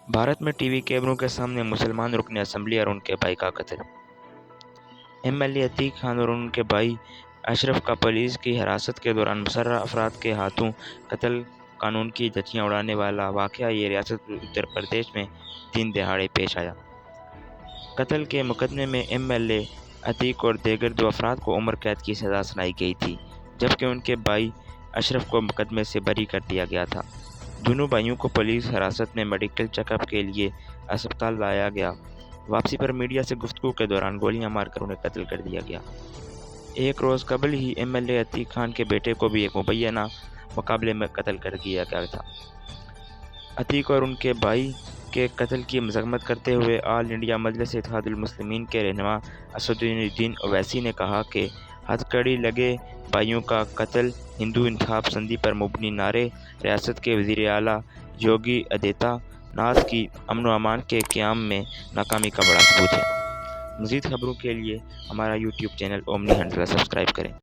भारत में टीवी कैमरों के सामने मुसलमान रुकन असम्बली और उनके भाई का कत्ल। एमएलए अतीक खान और उनके भाई अशरफ का पुलिस की हिरासत के दौरान मुसर्रह अफराद के हाथों कत्ल कानून की धज्जियां उड़ाने वाला वाक़या ये रियासत उत्तर प्रदेश में दिन दहाड़े पेश आया। कत्ल के मुकदमे में एमएलए अतीक और दीगर 2 अफराद को उम्र कैद की सज़ा सुनाई गई थी, जबकि उनके भाई अशरफ को मुकदमे से बरी कर दिया गया था। दोनों भाइयों को पुलिस हिरासत में मेडिकल चेकअप के लिए अस्पताल लाया गया। वापसी पर मीडिया से गुफ्तगू के दौरान गोलियां मारकर उन्हें कत्ल कर दिया गया। एक रोज़ कबल ही एमएलए अतीक खान के बेटे को भी एक मुबैना मुकाबले में कत्ल कर दिया गया था। अतीक और उनके भाई के कत्ल की मजम्मत करते हुए ऑल इंडिया मजलिस इत्तेहादुल मुस्लिमीन के रहनुमा असदुद्दीन ओवैसी ने कहा कि हथकड़ी लगे भाइयों का कत्ल हिंदू इंतखाब पसंदी पर मुबनी नारे रियासत के वज़ीर आला योगी आदित्यनाथ की अमन व अमान के क़याम में नाकामी का बड़ा सबूत है। मज़ीद खबरों के लिए हमारा YouTube channel omni hundred subscribe करें।